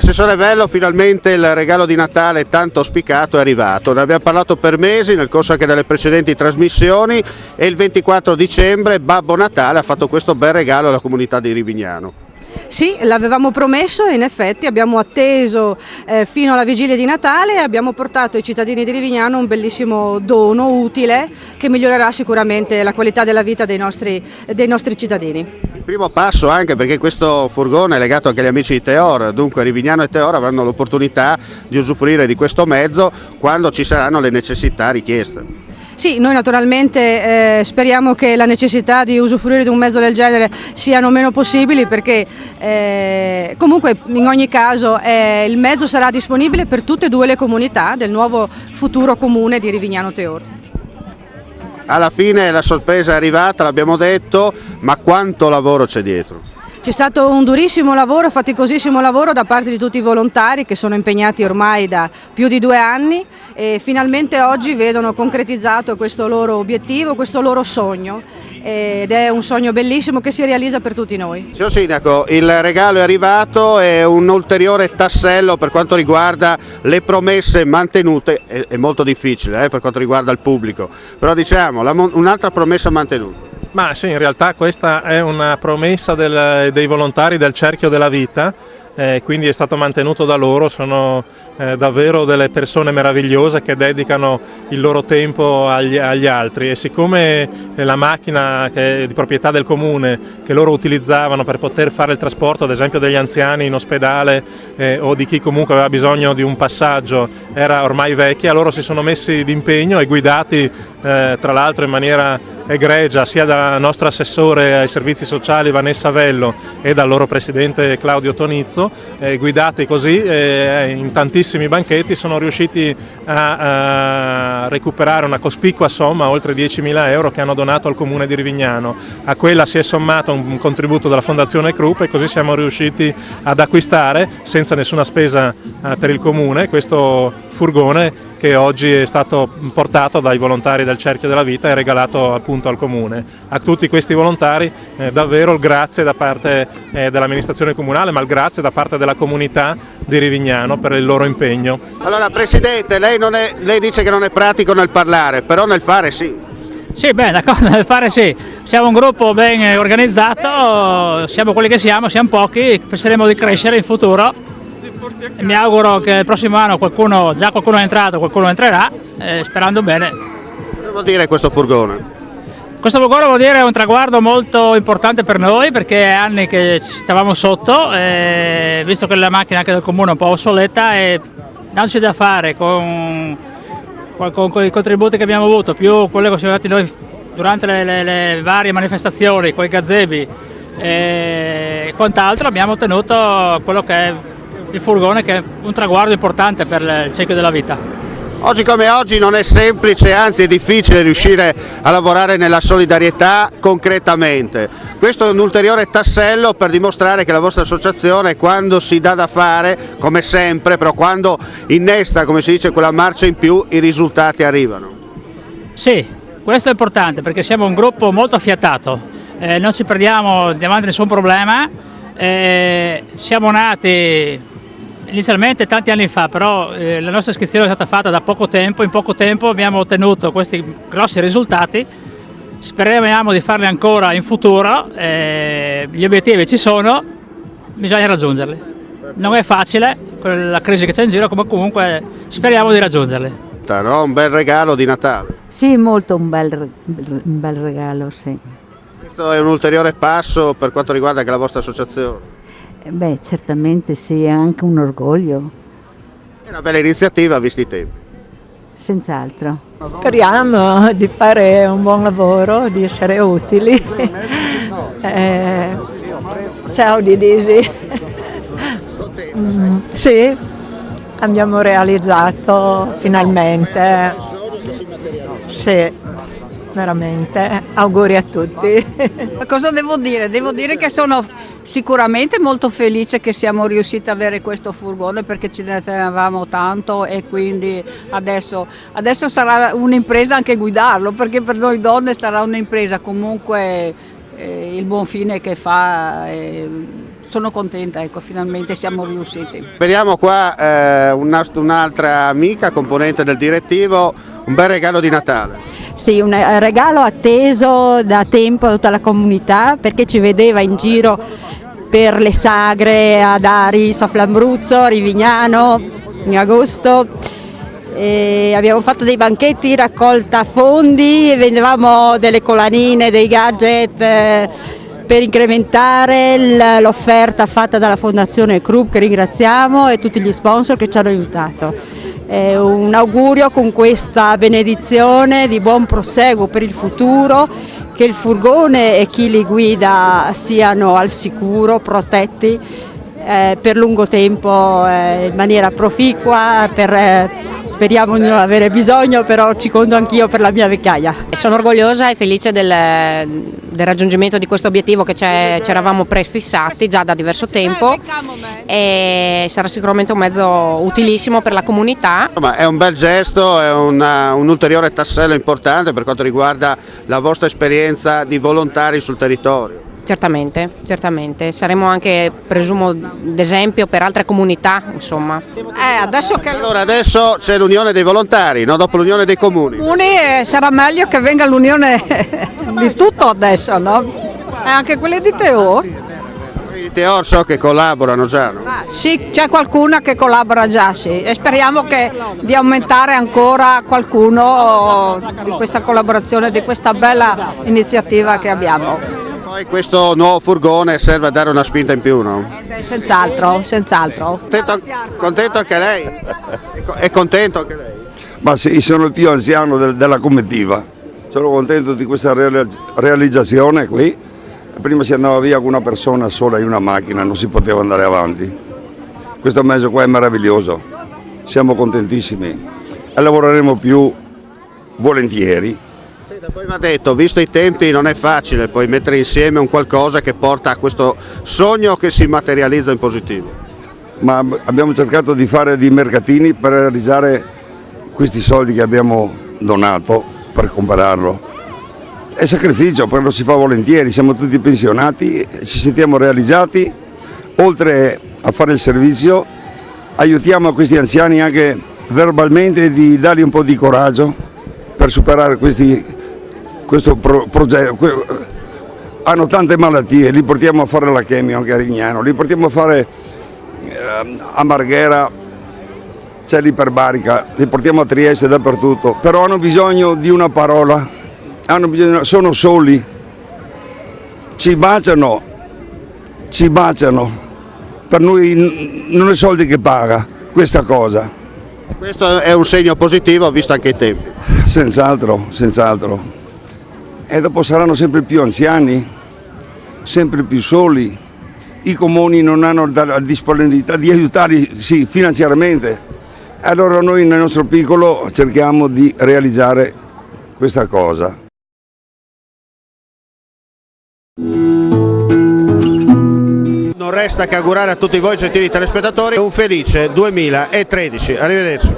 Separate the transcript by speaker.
Speaker 1: Assessore Vello, finalmente il regalo di Natale tanto auspicato è arrivato, ne abbiamo parlato per mesi nel corso anche delle precedenti trasmissioni e il 24 dicembre Babbo Natale ha fatto questo bel regalo alla comunità di Rivignano.
Speaker 2: Sì, l'avevamo promesso e in effetti abbiamo atteso fino alla vigilia di Natale e abbiamo portato ai cittadini di Rivignano un bellissimo dono utile che migliorerà sicuramente la qualità della vita dei nostri cittadini.
Speaker 1: Il primo passo anche perché questo furgone è legato anche agli amici di Teor, dunque Rivignano e Teor avranno l'opportunità di usufruire di questo mezzo quando ci saranno le necessità richieste.
Speaker 2: Sì, noi naturalmente speriamo che la necessità di usufruire di un mezzo del genere siano meno possibili perché comunque in ogni caso il mezzo sarà disponibile per tutte e due le comunità del nuovo futuro comune di Rivignano Teor.
Speaker 1: Alla fine la sorpresa è arrivata, l'abbiamo detto, ma quanto lavoro c'è dietro?
Speaker 2: C'è stato un durissimo lavoro, faticosissimo lavoro da parte di tutti i volontari che sono impegnati ormai da più di 2 anni e finalmente oggi vedono concretizzato questo loro obiettivo, questo loro sogno ed è un sogno bellissimo che si realizza per tutti noi.
Speaker 1: Signor Sindaco, il regalo è arrivato, è un ulteriore tassello per quanto riguarda le promesse mantenute, è molto difficile per quanto riguarda il pubblico, però diciamo un'altra promessa mantenuta.
Speaker 3: Ma sì, in realtà questa è una promessa dei volontari del Cerchio della Vita, quindi è stato mantenuto da loro, sono davvero delle persone meravigliose che dedicano il loro tempo agli altri e siccome la macchina che è di proprietà del comune che loro utilizzavano per poter fare il trasporto ad esempio degli anziani in ospedale o di chi comunque aveva bisogno di un passaggio era ormai vecchia, loro si sono messi d'impegno e guidati tra l'altro in maniera egregia sia dal nostro assessore ai servizi sociali Vanessa Vello e dal loro presidente Claudio Tonizzo, guidati così in tantissimi banchetti sono riusciti a recuperare una cospicua somma, oltre 10.000 euro che hanno donato al comune di Rivignano. A quella si è sommato un contributo della Fondazione Krupp e così siamo riusciti ad acquistare senza nessuna spesa per il comune questo furgone che oggi è stato portato dai volontari del Cerchio della Vita e regalato appunto al Comune. A tutti questi volontari davvero il grazie da parte dell'amministrazione comunale, ma il grazie da parte della comunità di Rivignano per il loro impegno.
Speaker 1: Allora Presidente, lei dice che non è pratico nel parlare, però nel fare sì.
Speaker 4: Sì, beh, d'accordo, nel fare sì. Siamo un gruppo ben organizzato, siamo quelli che siamo pochi, penseremo di crescere in futuro. Mi auguro che il prossimo anno già qualcuno è entrato, qualcuno entrerà, sperando bene.
Speaker 1: Cosa vuol dire questo furgone?
Speaker 4: Questo furgone vuol dire un traguardo molto importante per noi perché è anni che stavamo sotto, visto che la macchina anche del comune è un po' obsoleta e dandoci da fare con i contributi che abbiamo avuto, più quello che siamo dati noi durante le varie manifestazioni, con i gazebi e quant'altro, abbiamo ottenuto quello che è il furgone, che è un traguardo importante per il Cerchio della Vita.
Speaker 1: Oggi come oggi non è semplice, anzi è difficile riuscire a lavorare nella solidarietà concretamente. Questo è un ulteriore tassello per dimostrare che la vostra associazione, quando si dà da fare, come sempre, però quando innesta, come si dice, quella marcia in più, i risultati arrivano.
Speaker 4: Sì, questo è importante perché siamo un gruppo molto affiatato, non ci perdiamo davanti a nessun problema, siamo nati inizialmente tanti anni fa, però la nostra iscrizione è stata fatta da poco tempo, in poco tempo abbiamo ottenuto questi grossi risultati, speriamo di farli ancora in futuro, gli obiettivi ci sono, bisogna raggiungerli. Non è facile con la crisi che c'è in giro, come comunque speriamo di raggiungerli.
Speaker 1: No? Un bel regalo di Natale.
Speaker 5: Sì, molto un bel regalo, sì.
Speaker 1: Questo è un ulteriore passo per quanto riguarda anche la vostra associazione.
Speaker 5: Beh, certamente sì, è anche un orgoglio.
Speaker 1: È una bella iniziativa visti i tempi.
Speaker 5: Senz'altro.
Speaker 6: Speriamo di fare un buon lavoro, di essere utili. Ciao Didisi. Sì, abbiamo realizzato finalmente. Sì, veramente. Auguri a tutti.
Speaker 7: Cosa devo dire? Devo dire che sono sicuramente molto felice che siamo riusciti ad avere questo furgone perché ce ne tenevamo tanto e quindi adesso sarà un'impresa anche guidarlo, perché per noi donne sarà un'impresa, comunque il buon fine che fa sono contenta, ecco, finalmente siamo riusciti.
Speaker 1: Vediamo qua un'altra amica, componente del direttivo, un bel regalo di Natale.
Speaker 8: Sì, un regalo atteso da tempo da tutta la comunità, perché ci vedeva in giro per le sagre ad Aris, a Flambruzzo, Rivignano, in agosto. E abbiamo fatto dei banchetti, raccolta fondi, e vendevamo delle colanine, dei gadget per incrementare l'offerta fatta dalla Fondazione Krupp, che ringraziamo, e tutti gli sponsor che ci hanno aiutato. Un augurio con questa benedizione di buon proseguo per il futuro, che il furgone e chi li guida siano al sicuro, protetti per lungo tempo, in maniera proficua, speriamo di non avere bisogno, però ci conto anch'io per la mia vecchiaia.
Speaker 9: Sono orgogliosa e felice del raggiungimento di questo obiettivo che ci eravamo prefissati già da diverso tempo, e sarà sicuramente un mezzo utilissimo per la comunità.
Speaker 1: È un bel gesto, è un ulteriore tassello importante per quanto riguarda la vostra esperienza di volontari sul territorio.
Speaker 9: Certamente, certamente. Saremo anche, presumo, d'esempio per altre comunità, insomma.
Speaker 7: Adesso
Speaker 1: c'è l'unione dei volontari, no? Dopo l'unione dei comuni.
Speaker 7: Sarà meglio che venga l'unione di tutto adesso, no? E anche quelle di Teo?
Speaker 1: I Teor so che collaborano già, no?
Speaker 7: Sì, c'è qualcuna che collabora già, sì, e speriamo di aumentare ancora qualcuno di questa collaborazione, di questa bella iniziativa che abbiamo.
Speaker 1: Poi questo nuovo furgone serve a dare una spinta in più, no?
Speaker 7: Senz'altro, senz'altro.
Speaker 1: Contento anche lei? È contento anche lei?
Speaker 10: Ma sì, sono il più anziano della comitiva, sono contento di questa realizzazione qui. Prima si andava via con una persona sola in una macchina, non si poteva andare avanti. Questo mezzo qua è meraviglioso, siamo contentissimi e lavoreremo più volentieri.
Speaker 1: Poi mi ha detto, visto i tempi non è facile poi mettere insieme un qualcosa che porta a questo sogno che si materializza in positivo.
Speaker 10: Ma abbiamo cercato di fare dei mercatini per realizzare questi soldi che abbiamo donato per comprarlo. È sacrificio, però lo si fa volentieri, siamo tutti pensionati, ci sentiamo realizzati, oltre a fare il servizio aiutiamo questi anziani anche verbalmente, di dargli un po' di coraggio per superare questo progetto. Hanno tante malattie, li portiamo a fare la chemio anche a Rignano, li portiamo a fare a Marghera, c'è l'iperbarica, li portiamo a Trieste, dappertutto, però hanno bisogno di una parola, sono soli, ci baciano, per noi non è soldi che paga questa cosa.
Speaker 1: Questo è un segno positivo visto anche i tempi.
Speaker 10: Senz'altro. E dopo saranno sempre più anziani, sempre più soli, i comuni non hanno la disponibilità di aiutarli finanziariamente, allora noi nel nostro piccolo cerchiamo di realizzare questa cosa.
Speaker 1: Non resta che augurare a tutti voi gentili telespettatori un felice 2013, arrivederci.